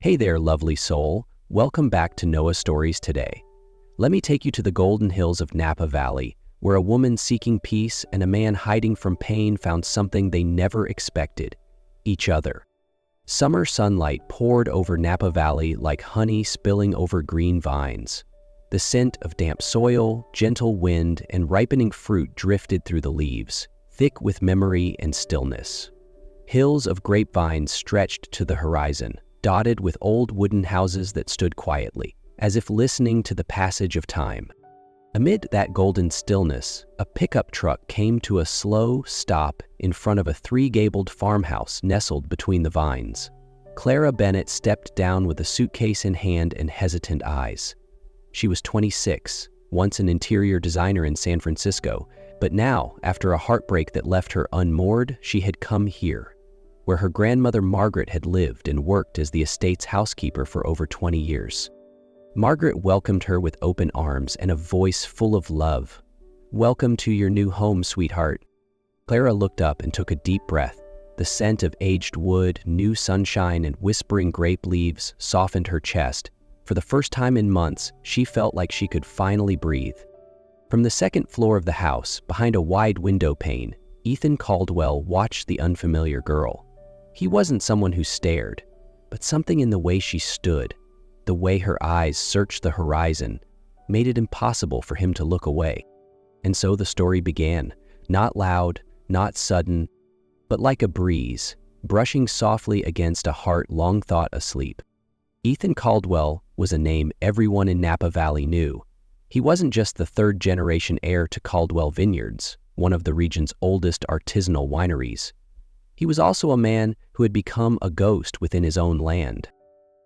Hey there, lovely soul. Welcome back to Noah Stories today. Let me take you to the golden hills of Napa Valley, where a woman seeking peace and a man hiding from pain found something they never expected: each other. Summer sunlight poured over Napa Valley like honey spilling over green vines. The scent of damp soil, gentle wind, and ripening fruit drifted through the leaves, thick with memory and stillness. Hills of grapevines stretched to the horizon, dotted with old wooden houses that stood quietly, as if listening to the passage of time. Amid that golden stillness, a pickup truck came to a slow stop in front of a three-gabled farmhouse nestled between the vines. Clara Bennett stepped down with a suitcase in hand and hesitant eyes. She was 26, once an interior designer in San Francisco, but now, after a heartbreak that left her unmoored, she had come here, where her grandmother Margaret had lived and worked as the estate's housekeeper for over 20 years. Margaret welcomed her with open arms and a voice full of love. "Welcome to your new home, sweetheart." Clara looked up and took a deep breath. The scent of aged wood, new sunshine, and whispering grape leaves softened her chest. For the first time in months, she felt like she could finally breathe. From the second floor of the house, behind a wide window pane, Ethan Caldwell watched the unfamiliar girl. He wasn't someone who stared, but something in the way she stood, the way her eyes searched the horizon, made it impossible for him to look away. And so the story began, not loud, not sudden, but like a breeze, brushing softly against a heart long thought asleep. Ethan Caldwell was a name everyone in Napa Valley knew. He wasn't just the third-generation heir to Caldwell Vineyards, one of the region's oldest artisanal wineries. He was also a man who had become a ghost within his own land.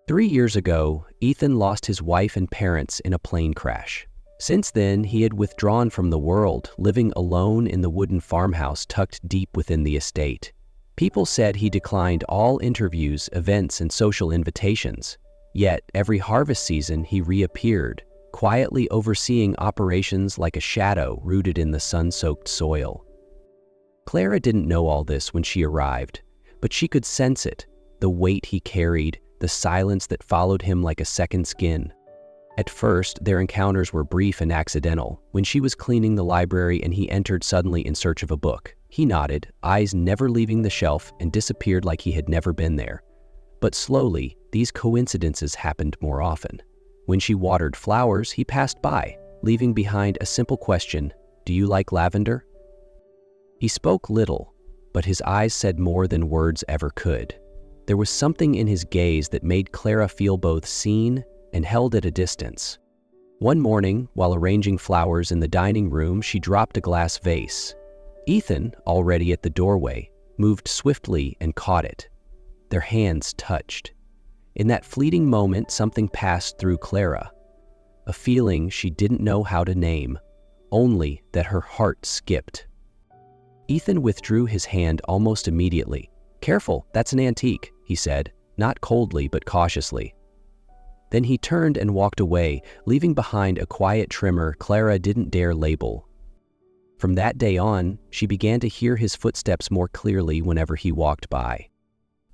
3 years ago, Ethan lost his wife and parents in a plane crash. Since then, he had withdrawn from the world, living alone in the wooden farmhouse tucked deep within the estate. People said he declined all interviews, events, and social invitations. Yet, every harvest season, he reappeared, quietly overseeing operations like a shadow rooted in the sun-soaked soil. Clara didn't know all this when she arrived, but she could sense it, the weight he carried, the silence that followed him like a second skin. At first, their encounters were brief and accidental. When she was cleaning the library and he entered suddenly in search of a book, he nodded, eyes never leaving the shelf, and disappeared like he had never been there. But slowly, these coincidences happened more often. When she watered flowers, he passed by, leaving behind a simple question: "Do you like lavender?" He spoke little, but his eyes said more than words ever could. There was something in his gaze that made Clara feel both seen and held at a distance. One morning, while arranging flowers in the dining room, she dropped a glass vase. Ethan, already at the doorway, moved swiftly and caught it. Their hands touched. In that fleeting moment, something passed through Clara. A feeling she didn't know how to name, only that her heart skipped. Ethan withdrew his hand almost immediately. "Careful, that's an antique," he said, not coldly but cautiously. Then he turned and walked away, leaving behind a quiet tremor Clara didn't dare label. From that day on, she began to hear his footsteps more clearly whenever he walked by.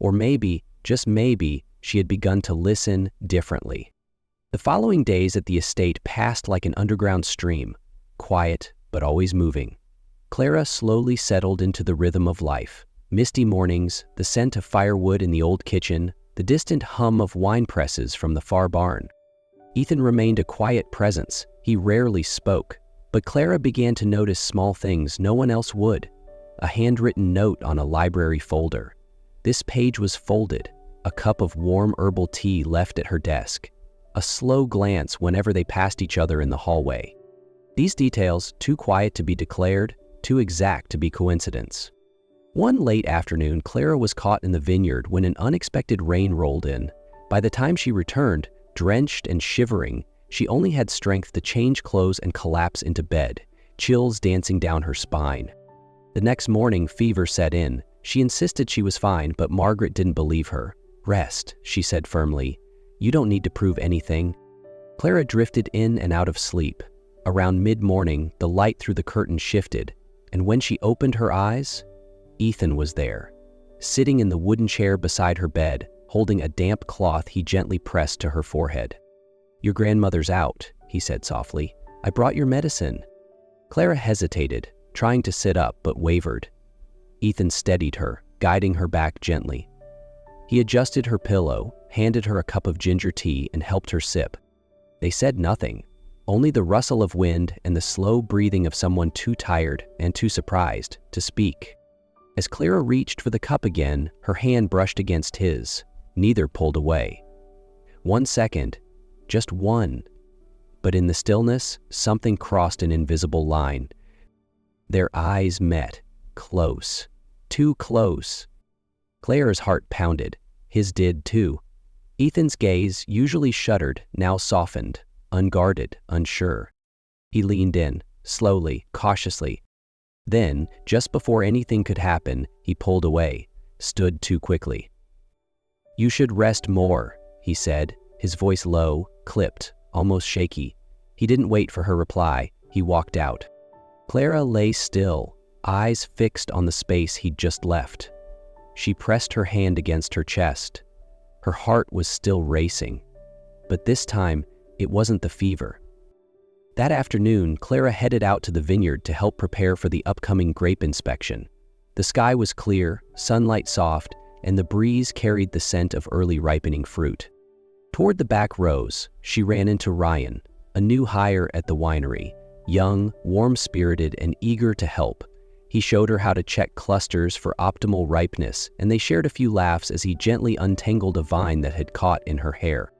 Or maybe, just maybe, she had begun to listen differently. The following days at the estate passed like an underground stream, quiet but always moving. Clara slowly settled into the rhythm of life. Misty mornings, the scent of firewood in the old kitchen, the distant hum of wine presses from the far barn. Ethan remained a quiet presence. He rarely spoke, but Clara began to notice small things no one else would. A handwritten note on a library folder. This page was folded, a cup of warm herbal tea left at her desk, a slow glance whenever they passed each other in the hallway. These details, too quiet to be declared, too exact to be coincidence. One late afternoon, Clara was caught in the vineyard when an unexpected rain rolled in. By the time she returned, drenched and shivering, she only had strength to change clothes and collapse into bed, chills dancing down her spine. The next morning, fever set in. She insisted she was fine, but Margaret didn't believe her. "Rest," she said firmly. "You don't need to prove anything." Clara drifted in and out of sleep. Around mid-morning, the light through the curtain shifted, and when she opened her eyes, Ethan was there, sitting in the wooden chair beside her bed, holding a damp cloth he gently pressed to her forehead. "Your grandmother's out," he said softly. "I brought your medicine." Clara hesitated, trying to sit up but wavered. Ethan steadied her, guiding her back gently. He adjusted her pillow, handed her a cup of ginger tea, and helped her sip. They said nothing, only the rustle of wind and the slow breathing of someone too tired and too surprised to speak. As Clara reached for the cup again, her hand brushed against his. Neither pulled away. 1 second, just one. But in the stillness, something crossed an invisible line. Their eyes met, close, too close. Clara's heart pounded. His did too. Ethan's gaze, usually shuttered, now softened, unguarded, unsure. He leaned in, slowly, cautiously. Then, just before anything could happen, he pulled away, stood too quickly. "You should rest more," he said, his voice low, clipped, almost shaky. He didn't wait for her reply. He walked out. Clara lay still, eyes fixed on the space he'd just left. She pressed her hand against her chest. Her heart was still racing. But this time, it wasn't the fever. That afternoon, Clara headed out to the vineyard to help prepare for the upcoming grape inspection. The sky was clear, sunlight soft, and the breeze carried the scent of early ripening fruit. Toward the back rows, she ran into Ryan, a new hire at the winery, young, warm-spirited, and eager to help. He showed her how to check clusters for optimal ripeness, and they shared a few laughs as he gently untangled a vine that had caught in her hair.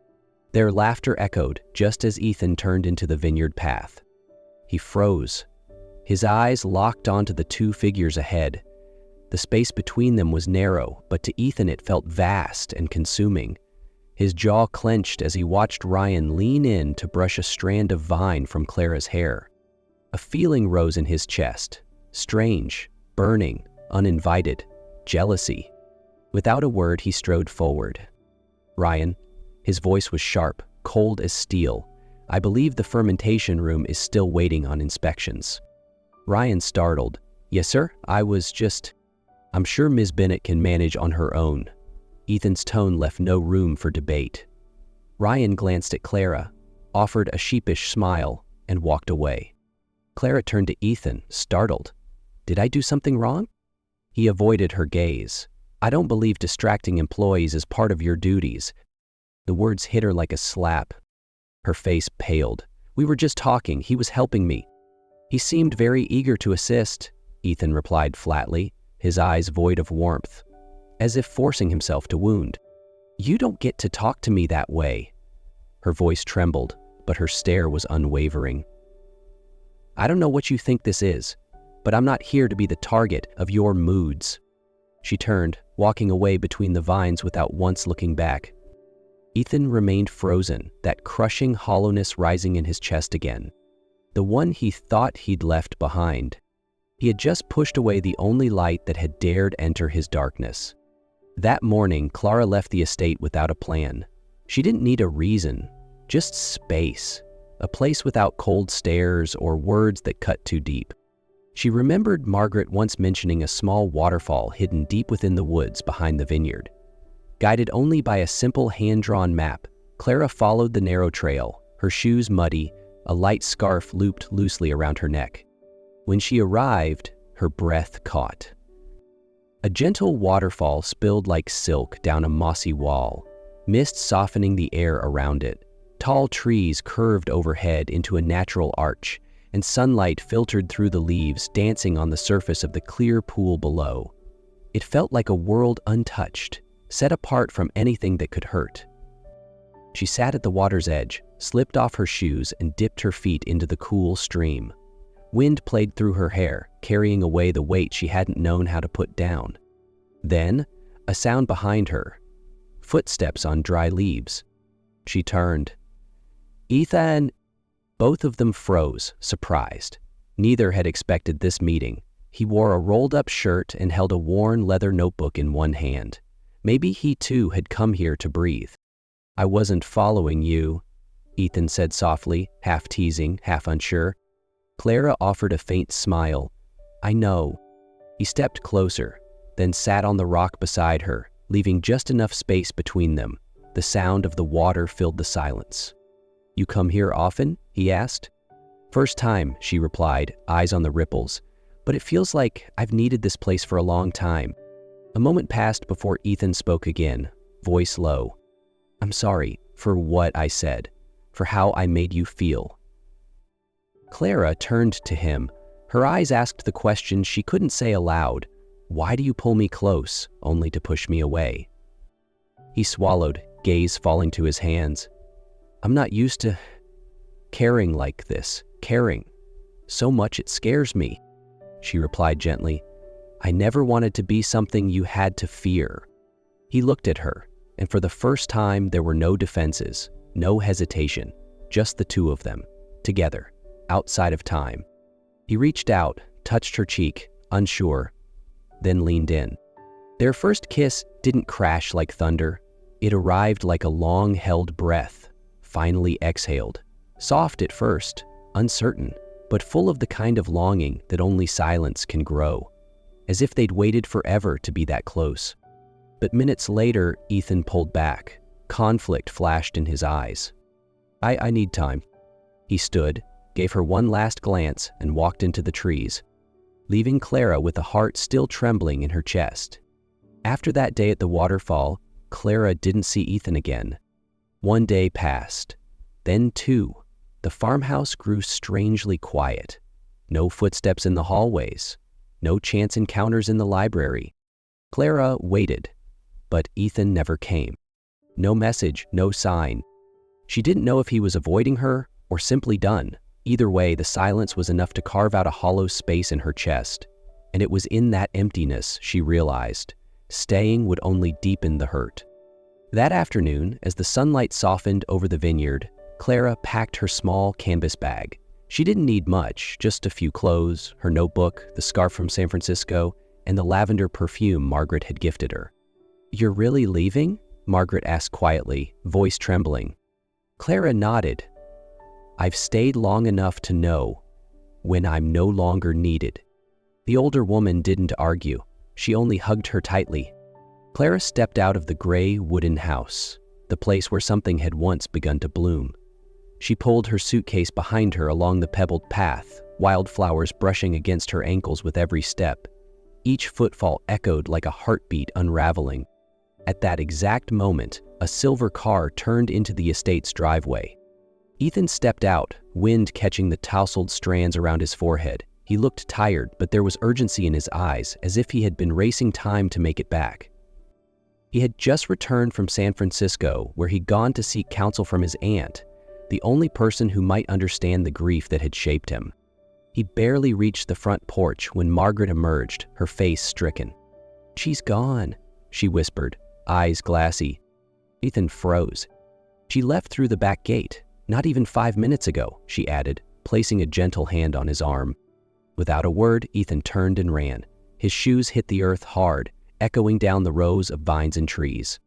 Their laughter echoed just as Ethan turned into the vineyard path. He froze. His eyes locked onto the two figures ahead. The space between them was narrow, but to Ethan it felt vast and consuming. His jaw clenched as he watched Ryan lean in to brush a strand of vine from Clara's hair. A feeling rose in his chest. Strange, burning, uninvited, jealousy. Without a word, he strode forward. "Ryan," his voice was sharp, cold as steel. "I believe the fermentation room is still waiting on inspections." Ryan startled. "Yes, sir, I'm sure Ms. Bennett can manage on her own." Ethan's tone left no room for debate. Ryan glanced at Clara, offered a sheepish smile, and walked away. Clara turned to Ethan, startled. "Did I do something wrong?" He avoided her gaze. "I don't believe distracting employees is part of your duties." The words hit her like a slap. Her face paled. "We were just talking. He was helping me." "He seemed very eager to assist," Ethan replied flatly, his eyes void of warmth, as if forcing himself to wound. "You don't get to talk to me that way." Her voice trembled, but her stare was unwavering. "I don't know what you think this is, but I'm not here to be the target of your moods." She turned, walking away between the vines without once looking back. Ethan remained frozen, that crushing hollowness rising in his chest again. The one he thought he'd left behind. He had just pushed away the only light that had dared enter his darkness. That morning, Clara left the estate without a plan. She didn't need a reason, just space, a place without cold stares or words that cut too deep. She remembered Margaret once mentioning a small waterfall hidden deep within the woods behind the vineyard. Guided only by a simple hand-drawn map, Clara followed the narrow trail, her shoes muddy, a light scarf looped loosely around her neck. When she arrived, her breath caught. A gentle waterfall spilled like silk down a mossy wall, mist softening the air around it. Tall trees curved overhead into a natural arch, and sunlight filtered through the leaves, dancing on the surface of the clear pool below. It felt like a world untouched, set apart from anything that could hurt. She sat at the water's edge, slipped off her shoes, and dipped her feet into the cool stream. Wind played through her hair, carrying away the weight she hadn't known how to put down. Then, a sound behind her. Footsteps on dry leaves. She turned. "Ethan!" Both of them froze, surprised. Neither had expected this meeting. He wore a rolled-up shirt and held a worn leather notebook in one hand. Maybe he too had come here to breathe. "I wasn't following you," Ethan said softly, half teasing, half unsure. Clara offered a faint smile. "I know." He stepped closer, then sat on the rock beside her, leaving just enough space between them. The sound of the water filled the silence. "You come here often?" he asked. "First time," she replied, eyes on the ripples. "But it feels like I've needed this place for a long time." A moment passed before Ethan spoke again, voice low. "I'm sorry for what I said, for how I made you feel." Clara turned to him. Her eyes asked the question she couldn't say aloud. "Why do you pull me close, only to push me away?" He swallowed, gaze falling to his hands. "I'm not used to caring like this, caring. So much it scares me," she replied gently. "I never wanted to be something you had to fear." He looked at her, and for the first time there were no defenses, no hesitation, just the two of them, together, outside of time. He reached out, touched her cheek, unsure, then leaned in. Their first kiss didn't crash like thunder. It arrived like a long-held breath, finally exhaled. Soft at first, uncertain, but full of the kind of longing that only silence can grow, as if they'd waited forever to be that close. But minutes later, Ethan pulled back. Conflict flashed in his eyes. I need time." He stood, gave her one last glance, and walked into the trees, leaving Clara with a heart still trembling in her chest. After that day at the waterfall, Clara didn't see Ethan again. One day passed, then two. The farmhouse grew strangely quiet. No footsteps in the hallways, no chance encounters in the library. Clara waited, but Ethan never came. No message, no sign. She didn't know if he was avoiding her or simply done. Either way, the silence was enough to carve out a hollow space in her chest. And it was in that emptiness she realized staying would only deepen the hurt. That afternoon, as the sunlight softened over the vineyard, Clara packed her small canvas bag. She didn't need much, just a few clothes, her notebook, the scarf from San Francisco, and the lavender perfume Margaret had gifted her. "You're really leaving?" Margaret asked quietly, voice trembling. Clara nodded. "I've stayed long enough to know when I'm no longer needed." The older woman didn't argue. She only hugged her tightly. Clara stepped out of the gray wooden house, the place where something had once begun to bloom. She pulled her suitcase behind her along the pebbled path, wildflowers brushing against her ankles with every step. Each footfall echoed like a heartbeat unraveling. At that exact moment, a silver car turned into the estate's driveway. Ethan stepped out, wind catching the tousled strands around his forehead. He looked tired, but there was urgency in his eyes, as if he had been racing time to make it back. He had just returned from San Francisco, where he'd gone to seek counsel from his aunt, the only person who might understand the grief that had shaped him. He barely reached the front porch when Margaret emerged, her face stricken. "She's gone," she whispered, eyes glassy. Ethan froze. "She left through the back gate, not even 5 minutes ago," she added, placing a gentle hand on his arm. Without a word, Ethan turned and ran. His shoes hit the earth hard, echoing down the rows of vines and trees.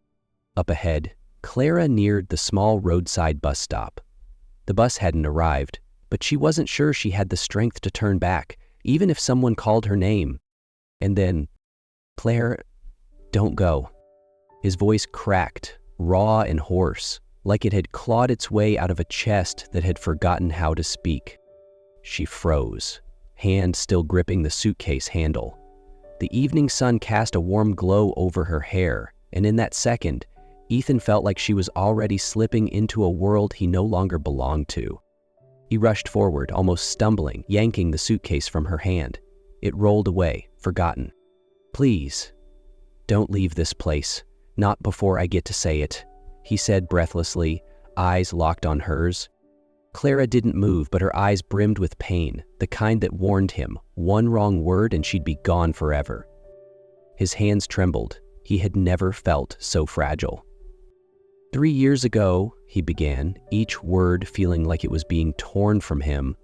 Up ahead, Clara neared the small roadside bus stop. The bus hadn't arrived, but she wasn't sure she had the strength to turn back, even if someone called her name. And then, "Claire, don't go." His voice cracked, raw and hoarse, like it had clawed its way out of a chest that had forgotten how to speak. She froze, hand still gripping the suitcase handle. The evening sun cast a warm glow over her hair, and in that second, Ethan felt like she was already slipping into a world he no longer belonged to. He rushed forward, almost stumbling, yanking the suitcase from her hand. It rolled away, forgotten. "Please, don't leave this place. Not before I get to say it," he said breathlessly, eyes locked on hers. Clara didn't move, but her eyes brimmed with pain, the kind that warned him, one wrong word and she'd be gone forever. His hands trembled. He had never felt so fragile. 3 years ago, he began, each word feeling like it was being torn from him.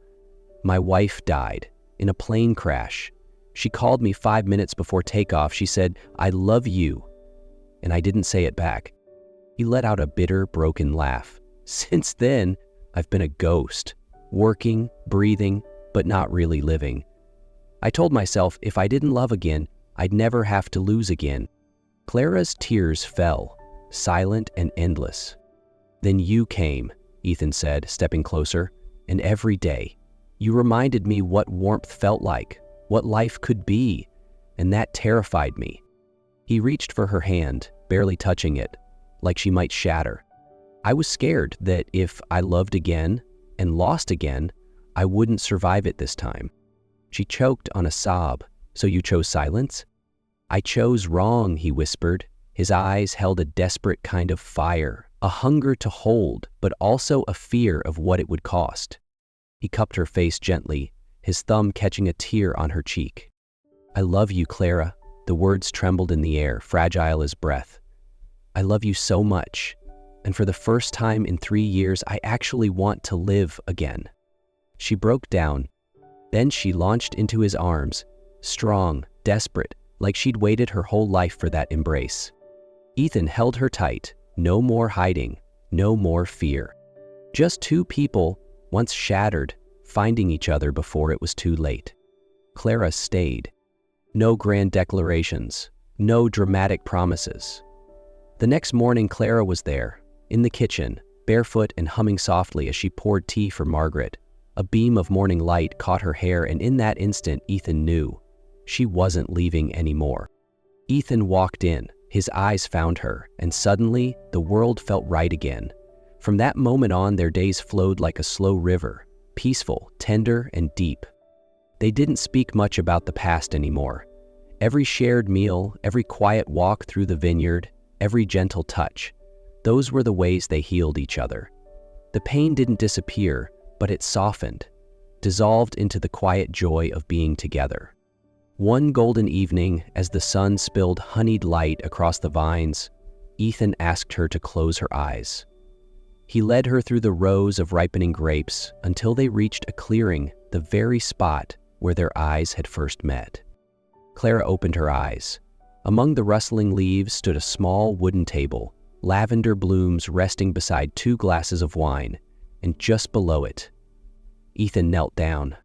"My wife died in a plane crash. She called me 5 minutes before takeoff. She said, 'I love you.' And I didn't say it back." He let out a bitter, broken laugh. "Since then, I've been a ghost, working, breathing, but not really living. I told myself if I didn't love again, I'd never have to lose again." Clara's tears fell, silent and endless. "Then you came," Ethan said, stepping closer, "and every day, you reminded me what warmth felt like, what life could be, and that terrified me." He reached for her hand, barely touching it, like she might shatter. "I was scared that if I loved again and lost again, I wouldn't survive it this time." She choked on a sob. "So you chose silence?" "I chose wrong," he whispered. His eyes held a desperate kind of fire, a hunger to hold, but also a fear of what it would cost. He cupped her face gently, his thumb catching a tear on her cheek. "I love you, Clara." The words trembled in the air, fragile as breath. "I love you so much, and for the first time in 3 years, I actually want to live again." She broke down. Then she launched into his arms, strong, desperate, like she'd waited her whole life for that embrace. Ethan held her tight, no more hiding, no more fear. Just two people, once shattered, finding each other before it was too late. Clara stayed. No grand declarations, no dramatic promises. The next morning, Clara was there, in the kitchen, barefoot and humming softly as she poured tea for Margaret. A beam of morning light caught her hair, and in that instant, Ethan knew she wasn't leaving anymore. Ethan walked in, his eyes found her, and suddenly, the world felt right again. From that moment on, their days flowed like a slow river, peaceful, tender, and deep. They didn't speak much about the past anymore. Every shared meal, every quiet walk through the vineyard, every gentle touch, those were the ways they healed each other. The pain didn't disappear, but it softened, dissolved into the quiet joy of being together. One golden evening, as the sun spilled honeyed light across the vines, Ethan asked her to close her eyes. He led her through the rows of ripening grapes until they reached a clearing, the very spot where their eyes had first met. Clara opened her eyes. Among the rustling leaves stood a small wooden table, lavender blooms resting beside 2 glasses of wine, and just below it, Ethan knelt down.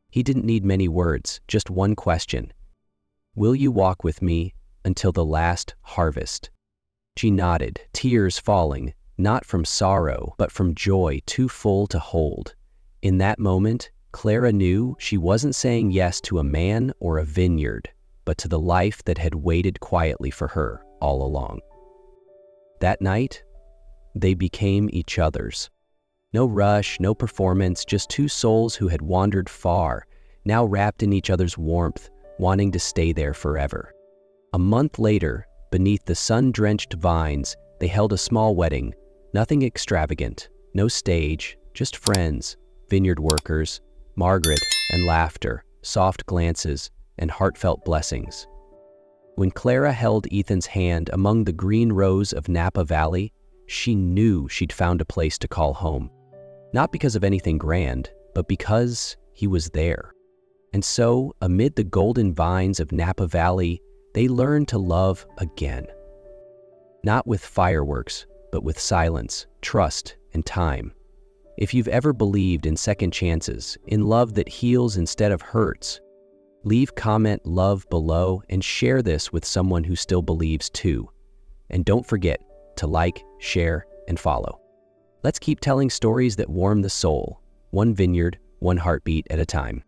He didn't need many words, just one question. "Will you walk with me until the last harvest?" She nodded, tears falling, not from sorrow, but from joy too full to hold. In that moment, Clara knew she wasn't saying yes to a man or a vineyard, but to the life that had waited quietly for her all along. That night, they became each other's. No rush, no performance, just 2 souls who had wandered far, now wrapped in each other's warmth, wanting to stay there forever. A month later, beneath the sun-drenched vines, they held a small wedding, nothing extravagant, no stage, just friends, vineyard workers, Margaret, and laughter, soft glances, and heartfelt blessings. When Clara held Ethan's hand among the green rows of Napa Valley, she knew she'd found a place to call home. Not because of anything grand, but because he was there. And so, amid the golden vines of Napa Valley, they learned to love again. Not with fireworks, but with silence, trust, and time. If you've ever believed in second chances, in love that heals instead of hurts, leave comment love below and share this with someone who still believes too. And don't forget to like, share, and follow. Let's keep telling stories that warm the soul, one vineyard, one heartbeat at a time.